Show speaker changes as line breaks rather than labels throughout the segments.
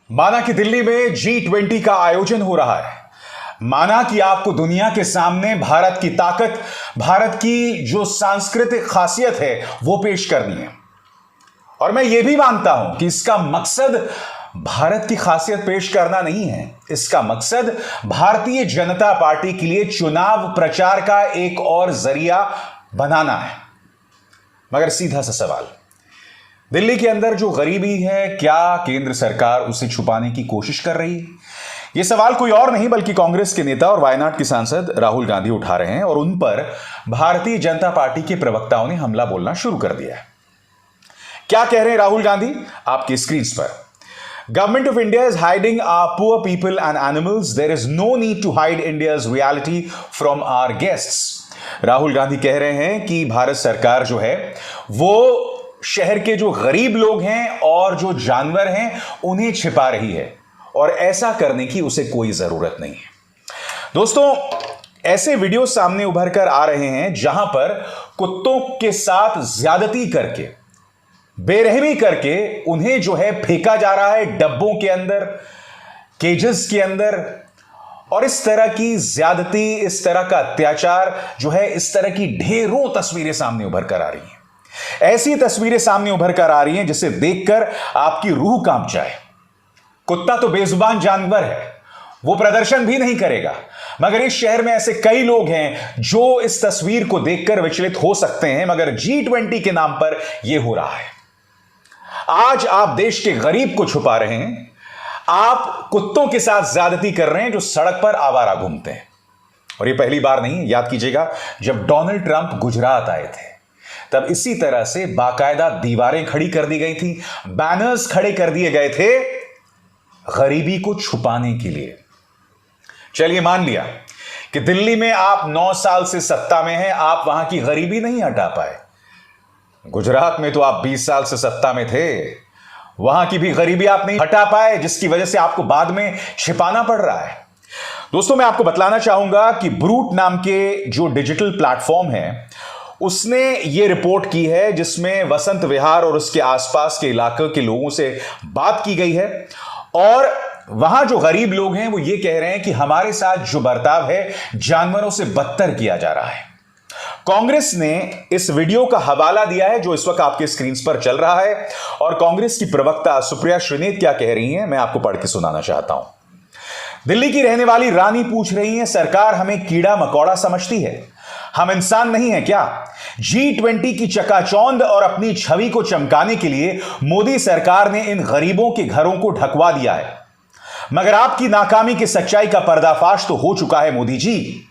माना कि दिल्ली में G20 का आयोजन हो रहा है। माना कि आपको दुनिया के सामने भारत की ताकत, भारत की जो सांस्कृतिक खासियत है वो पेश करनी है। और मैं ये भी मानता हूं कि इसका मकसद भारत की खासियत पेश करना नहीं है। इसका मकसद भारतीय जनता पार्टी के लिए चुनाव प्रचार का एक और जरिया बनाना है। मगर सीधा सा सवाल, दिल्ली के अंदर जो गरीबी है, क्या केंद्र सरकार उसे छुपाने की कोशिश कर रही है? यह सवाल कोई और नहीं बल्कि कांग्रेस के नेता और वायनाड के सांसद राहुल गांधी उठा रहे हैं और उन पर भारतीय जनता पार्टी के प्रवक्ताओं ने हमला बोलना शुरू कर दिया है। क्या कह रहे हैं राहुल गांधी? आपकी स्क्रीन पर। Government of India is hiding our poor people and animals. There is no need to hide India's reality from our guests. Rahul Gandhi कह रहे हैं कि भारत सरकार जो है वो शहर के जो गरीब लोग हैं और जो जानवर हैं उन्हें छिपा रही है और ऐसा करने की उसे कोई जरूरत नहीं है। दोस्तों, ऐसे वीडियो सामने उभर कर आ रहे हैं जहां पर कुत्तों के साथ ज्यादती करके, बेरहमी करके उन्हें जो है फेंका जा रहा है डब्बों के अंदर, केजेस के अंदर। और इस तरह की ज्यादती, इस तरह का अत्याचार जो है, इस तरह की ढेरों तस्वीरें सामने उभर कर आ रही हैं। ऐसी तस्वीरें सामने उभर कर आ रही हैं जिसे देखकर आपकी रूह कांप जाए। कुत्ता तो बेजुबान जानवर है, वो प्रदर्शन भी नहीं करेगा, मगर इस शहर में ऐसे कई लोग हैं जो इस तस्वीर को देखकर विचलित हो सकते हैं। मगर G20 के नाम पर यह हो रहा है। आज आप देश के गरीब को छुपा रहे हैं, आप कुत्तों के साथ ज्यादती कर रहे हैं जो सड़क पर आवारा घूमते हैं। और यह पहली बार नहीं, याद कीजिएगा जब डोनाल्ड ट्रंप गुजरात आए थे तब इसी तरह से बाकायदा दीवारें खड़ी कर दी गई थी, बैनर्स खड़े कर दिए गए थे गरीबी को छुपाने के लिए। चलिए मान लिया कि दिल्ली में आप 9 साल से सत्ता में हैं, आप वहां की गरीबी नहीं हटा पाए। गुजरात में तो आप 20 साल से सत्ता में थे, वहां की भी गरीबी आप नहीं हटा पाए, जिसकी वजह से आपको बाद में छिपाना पड़ रहा है। दोस्तों, मैं आपको बतलाना चाहूंगा कि ब्रूट नाम के जो डिजिटल प्लेटफॉर्म है उसने ये रिपोर्ट की है जिसमें वसंत विहार और उसके आसपास के इलाके के लोगों से बात की गई है और वहां जो गरीब लोग हैं वो ये कह रहे हैं कि हमारे साथ जो बर्ताव है जानवरों से बदतर किया जा रहा है। कांग्रेस ने इस वीडियो का हवाला दिया है जो इस वक्त आपके स्क्रीन पर चल रहा है और कांग्रेस की प्रवक्ता सुप्रिया श्रीनेत क्या कह रही हैं मैं आपको पढ़ के सुनाना चाहता हूं। दिल्ली की रहने वाली रानी पूछ रही है, सरकार हमें कीड़ा मकोड़ा समझती है, हम इंसान नहीं है क्या? G20 की चकाचौंध और अपनी छवि को चमकाने के लिए मोदी सरकार ने इन गरीबों के घरों को ढकवा दिया है, मगर आपकी नाकामी की सच्चाई का पर्दाफाश तो हो चुका है मोदी जी।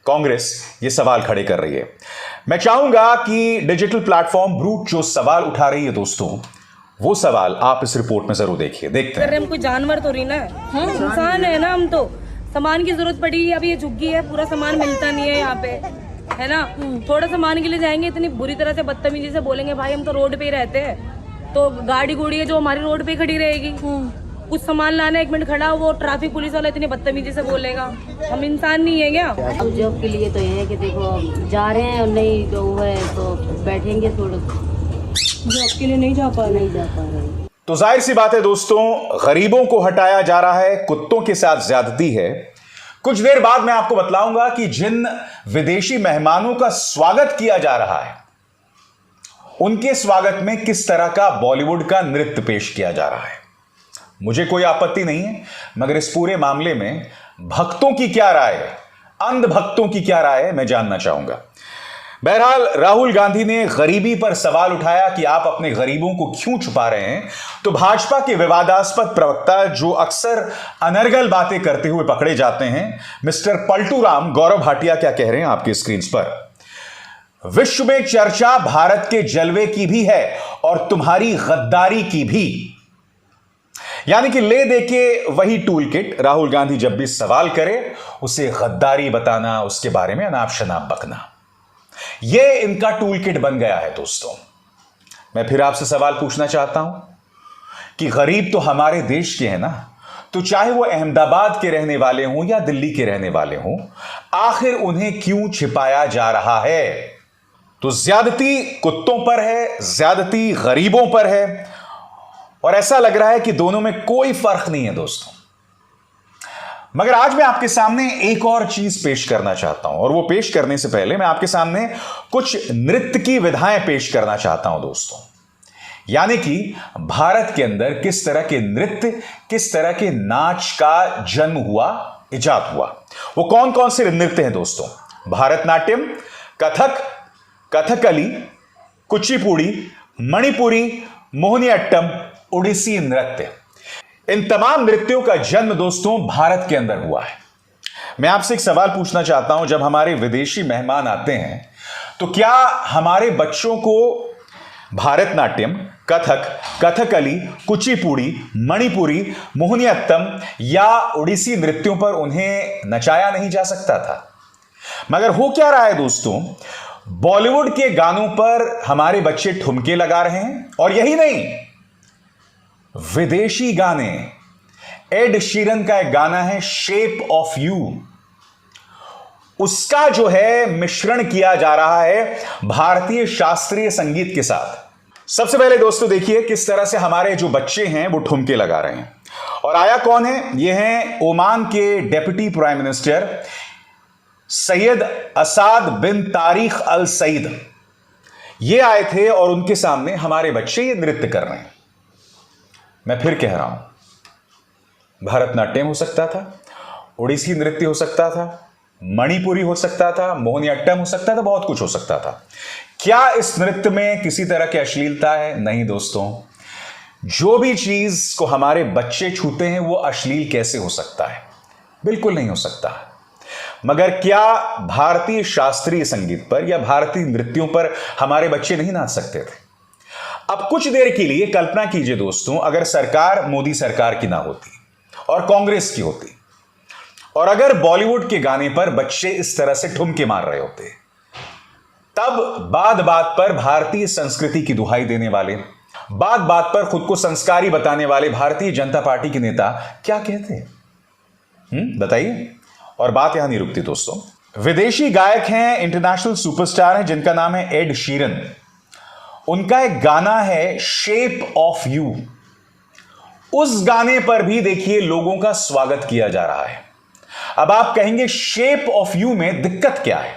कांग्रेस ये सवाल खड़े कर रही है। मैं चाहूंगा कि डिजिटल प्लेटफॉर्म ब्रूट जो सवाल उठा रही है दोस्तों, वो सवाल आप इस रिपोर्ट में जरूर देखिए। देखते हैं।
हम कोई जानवर तो नहीं ना, इंसान है ना। हम तो सामान की जरूरत पड़ी, अभी ये झुग्गी है, पूरा सामान मिलता नहीं है यहाँ पे, है ना। थोड़ा सामान के लिए जाएंगे, इतनी बुरी तरह से बदतमीजी से बोलेंगे, भाई हम तो रोड पे ही रहते हैं, तो गाड़ी गुड़ी है जो हमारी रोड पे खड़ी रहेगी। कुछ सामान लाना 1 मिनट खड़ा, वो ट्रैफिक पुलिस वाला इतनी बदतमीजी से बोलेगा। हम इंसान नहीं है क्या?
अब जॉब के लिए तो ये है कि देखो जा रहे हैं और नहीं जो है तो बैठेंगे, थोड़ा
जॉब के लिए नहीं जा पा रहे।
तो जाहिर सी बात है दोस्तों, गरीबों को हटाया जा रहा है, कुत्तों के साथ ज्यादती है। कुछ देर बाद मैं आपको बतलाऊंगा कि जिन विदेशी मेहमानों का स्वागत किया जा रहा है उनके स्वागत में किस तरह का बॉलीवुड का नृत्य पेश किया जा रहा है। मुझे कोई आपत्ति नहीं है, मगर इस पूरे मामले में भक्तों की क्या राय है, अंध भक्तों की क्या राय है, मैं जानना चाहूंगा। बहरहाल राहुल गांधी ने गरीबी पर सवाल उठाया कि आप अपने गरीबों को क्यों छुपा रहे हैं, तो भाजपा के विवादास्पद प्रवक्ता जो अक्सर अनर्गल बातें करते हुए पकड़े जाते हैं, मिस्टर पलटू राम गौरव भाटिया क्या कह रहे हैं आपकी स्क्रीन पर। विश्व में चर्चा भारत के जलवे की भी है और तुम्हारी गद्दारी की भी। यानी कि ले दे के वही टूल किट, राहुल गांधी जब भी सवाल करे उसे गद्दारी बताना, उसके बारे में अनाप शनाप बकना, यह इनका टूल किट बन गया है। दोस्तों, मैं फिर आपसे सवाल पूछना चाहता हूं कि गरीब तो हमारे देश के हैं ना, तो चाहे वो अहमदाबाद के रहने वाले हों या दिल्ली के रहने वाले हों, आखिर उन्हें क्यों छिपाया जा रहा है? तो ज्यादती कुत्तों पर है, ज्यादती गरीबों पर है और ऐसा लग रहा है कि दोनों में कोई फर्क नहीं है दोस्तों। मगर आज मैं आपके सामने एक और चीज पेश करना चाहता हूं, और वो पेश करने से पहले मैं आपके सामने कुछ नृत्य की विधाएं पेश करना चाहता हूं दोस्तों। यानी कि भारत के अंदर किस तरह के नृत्य, किस तरह के नाच का जन्म हुआ, इजाद हुआ। वो कौन कौन से नृत्य हैं दोस्तों? भारतनाट्यम, कथक, कथकली, कुचिपुड़ी, मणिपुरी, मोहिनीअट्टम, ओडिसी नृत्य। इन तमाम नृत्यों का जन्म दोस्तों भारत के अंदर हुआ है। मैं आपसे एक सवाल पूछना चाहता हूं, जब हमारे विदेशी मेहमान आते हैं तो क्या हमारे बच्चों को भारतनाट्यम, कथक, कथकली, कुचिपुड़ी, मणिपुरी, मोहिनीअट्टम या ओडिसी नृत्यों पर उन्हें नचाया नहीं जा सकता था? मगर हो क्या रहा है दोस्तों, बॉलीवुड के गानों पर हमारे बच्चे ठुमके लगा रहे हैं। और यही नहीं, विदेशी गाने, एड शीरन का एक गाना है शेप ऑफ यू, उसका जो है मिश्रण किया जा रहा है भारतीय शास्त्रीय संगीत के साथ। सबसे पहले दोस्तों देखिए किस तरह से हमारे जो बच्चे हैं वो ठुमके लगा रहे हैं। और आया कौन है? ये हैं ओमान के deputy prime minister Sayyid Asad bin Tariq Al Said. ये आए थे और उनके सामने हमारे बच्चे ये नृत्य कर रहे हैं। मैं फिर कह रहा हूं, भारतनाट्यम हो सकता था, ओडिसी नृत्य हो सकता था, मणिपुरी हो सकता था, मोहिनीअट्टम हो सकता था, बहुत कुछ हो सकता था। क्या इस नृत्य में किसी तरह की अश्लीलता है? नहीं दोस्तों। जो भी चीज को हमारे बच्चे छूते हैं वो अश्लील कैसे हो सकता है? बिल्कुल नहीं हो सकता। मगर क्या भारतीय शास्त्रीय संगीत पर या भारतीय नृत्यों पर हमारे बच्चे नहीं नाच सकते थे? अब कुछ देर के लिए कल्पना कीजिए दोस्तों, अगर सरकार मोदी सरकार की ना होती और कांग्रेस की होती, और अगर बॉलीवुड के गाने पर बच्चे इस तरह से ठुमके मार रहे होते, तब बात बात पर भारतीय संस्कृति की दुहाई देने वाले, बात बात पर खुद को संस्कारी बताने वाले भारतीय जनता पार्टी के नेता क्या कहते? बताइए। और बात यहां नहीं रुकती दोस्तों। विदेशी गायक हैं, इंटरनेशनल सुपरस्टार हैं, जिनका नाम है एड शीरन। उनका एक गाना है शेप ऑफ यू। उस गाने पर भी देखिए लोगों का स्वागत किया जा रहा है। अब आप कहेंगे शेप ऑफ यू में दिक्कत क्या है?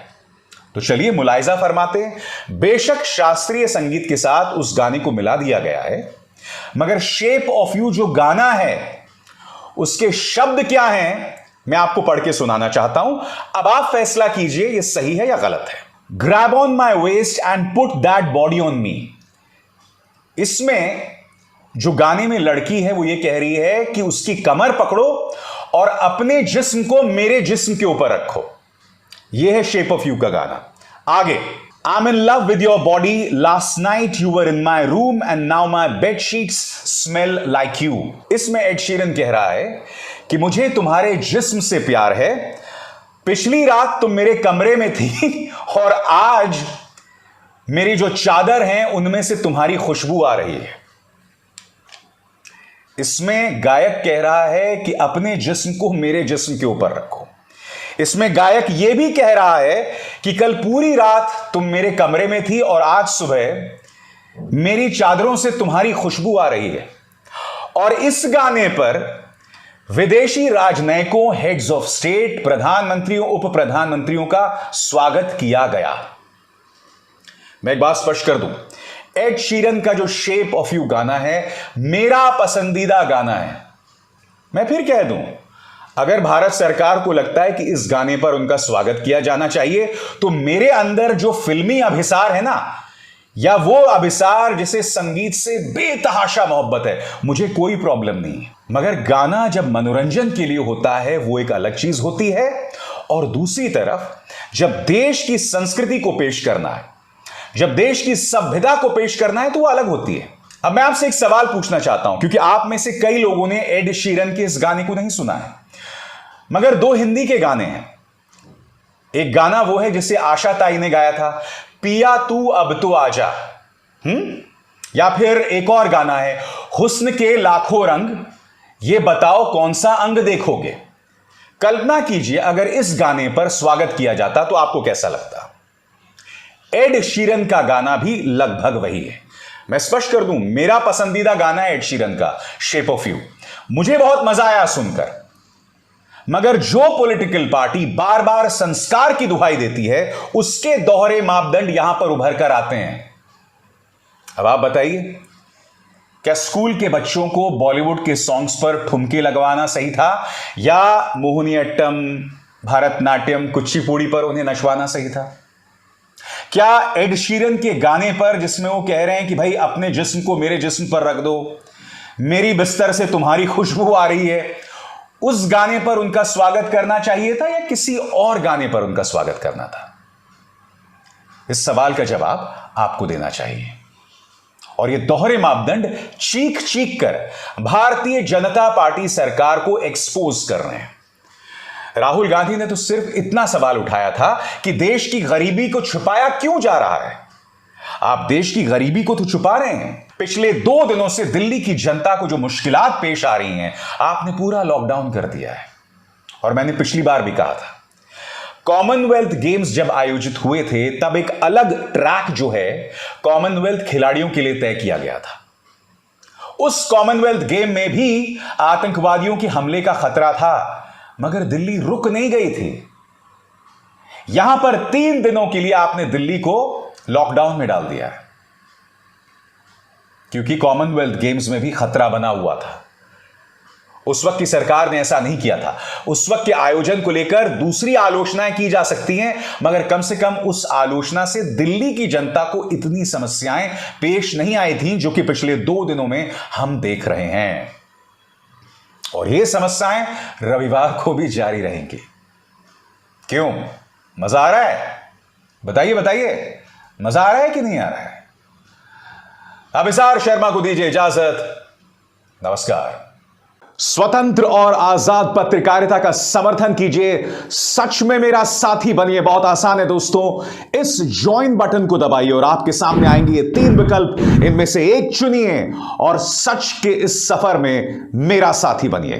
तो चलिए मुलाहिजा फरमाते हैं। बेशक शास्त्रीय संगीत के साथ उस गाने को मिला दिया गया है, मगर शेप ऑफ यू जो गाना है उसके शब्द क्या हैं मैं आपको पढ़ के सुनाना चाहता हूं। अब आप फैसला कीजिए ये सही है या गलत है। Grab on my waste and put that body on me. इसमें जो गाने में लड़की है वो ये कह रही है कि उसकी कमर पकड़ो और अपने जिस्म को मेरे जिस्म के ऊपर रखो। यह है शेप ऑफ यू का गाना। आगे, I'm in love with your body. Last night you were in my room and now my bed sheets smell like you. इसमें एड शीरन कह रहा है कि मुझे तुम्हारे जिस्म से प्यार है। पिछली रात तुम मेरे कमरे में थी और आज मेरी जो चादर हैं उनमें से तुम्हारी खुशबू आ रही है। इसमें गायक कह रहा है कि अपने जिस्म को मेरे जिस्म के ऊपर रखो। इसमें गायक यह भी कह रहा है कि कल पूरी रात तुम मेरे कमरे में थी और आज सुबह मेरी चादरों से तुम्हारी खुशबू आ रही है। और इस गाने पर विदेशी राजनयिकों, हेड्स ऑफ स्टेट, प्रधानमंत्रियों, उप प्रधानमंत्रियों का स्वागत किया गया। मैं एक बात स्पष्ट कर दूं, एड शीरन का जो शेप ऑफ यू गाना है मेरा पसंदीदा गाना है। मैं फिर कह दूं, अगर भारत सरकार को लगता है कि इस गाने पर उनका स्वागत किया जाना चाहिए तो मेरे अंदर जो फिल्मी अभिसार है ना, या वो अभिसार जिसे संगीत से बेतहाशा मोहब्बत है, मुझे कोई प्रॉब्लम नहीं है। मगर गाना जब मनोरंजन के लिए होता है वो एक अलग चीज होती है, और दूसरी तरफ जब देश की संस्कृति को पेश करना है, जब देश की सभ्यता को पेश करना है तो वो अलग होती है। अब मैं आपसे एक सवाल पूछना चाहता हूं, क्योंकि आप में से कई लोगों ने एड शीरन के इस गाने को नहीं सुना है, मगर दो हिंदी के गाने हैं। एक गाना वो है जिसे आशा ताई ने गाया था, पिया तू अब तो आजा। या फिर एक और गाना है, हुस्न के लाखों रंग, ये बताओ कौन सा अंग देखोगे। कल्पना कीजिए अगर इस गाने पर स्वागत किया जाता तो आपको कैसा लगता। एड शीरन का गाना भी लगभग वही है। मैं स्पष्ट कर दूं, मेरा पसंदीदा गाना है एड शीरन का शेप ऑफ यू। मुझे बहुत मजा आया सुनकर। मगर जो पॉलिटिकल पार्टी बार बार संस्कार की दुहाई देती है, उसके दोहरे मापदंड यहां पर उभर कर आते हैं। अब आप बताइए, क्या स्कूल के बच्चों को बॉलीवुड के सॉन्ग्स पर ठुमके लगवाना सही था, या मोहिनीअट्टम, भारतनाट्यम, कुचिपुड़ी पर उन्हें नचवाना सही था? क्या एड शीरन के गाने पर, जिसमें वो कह रहे हैं कि भाई अपने जिस्म को मेरे जिस्म पर रख दो, मेरी बिस्तर से तुम्हारी खुशबू आ रही है, उस गाने पर उनका स्वागत करना चाहिए था, या किसी और गाने पर उनका स्वागत करना था? इस सवाल का जवाब आपको देना चाहिए। और ये दोहरे मापदंड चीख चीख कर भारतीय जनता पार्टी सरकार को एक्सपोज कर रहे हैं। राहुल गांधी ने तो सिर्फ इतना सवाल उठाया था कि देश की गरीबी को छुपाया क्यों जा रहा है। आप देश की गरीबी को तो छुपा रहे हैं। पिछले 2 दिनों से दिल्ली की जनता को जो मुश्किलात पेश आ रही हैं, आपने पूरा लॉकडाउन कर दिया है। और मैंने पिछली बार भी कहा था, कॉमनवेल्थ गेम्स जब आयोजित हुए थे, तब एक अलग ट्रैक जो है कॉमनवेल्थ खिलाड़ियों के लिए तय किया गया था। उस कॉमनवेल्थ गेम में भी आतंकवादियों के हमले का खतरा था, मगर दिल्ली रुक नहीं गई थी। यहां पर 3 दिनों के लिए आपने दिल्ली को लॉकडाउन में डाल दिया है, क्योंकि कॉमनवेल्थ गेम्स में भी खतरा बना हुआ था। उस वक्त की सरकार ने ऐसा नहीं किया था। उस वक्त के आयोजन को लेकर दूसरी आलोचनाएं की जा सकती हैं, मगर कम से कम उस आलोचना से दिल्ली की जनता को इतनी समस्याएं पेश नहीं आई थी, जो कि पिछले 2 दिनों में हम देख रहे हैं। और ये समस्याएं रविवार को भी जारी रहेंगी। क्यों? मजा आ रहा है? बताइए बताइए, मजा आ रहा है कि नहीं आ रहा है? अभिसार शर्मा को दीजिए इजाजत। नमस्कार। स्वतंत्र और आजाद पत्रकारिता का समर्थन कीजिए, सच में मेरा साथी बनिए। बहुत आसान है दोस्तों, इस ज्वाइन बटन को दबाइए और आपके सामने आएंगे ये 3 विकल्प। इनमें से एक चुनिए और सच के इस सफर में मेरा साथी बनिए।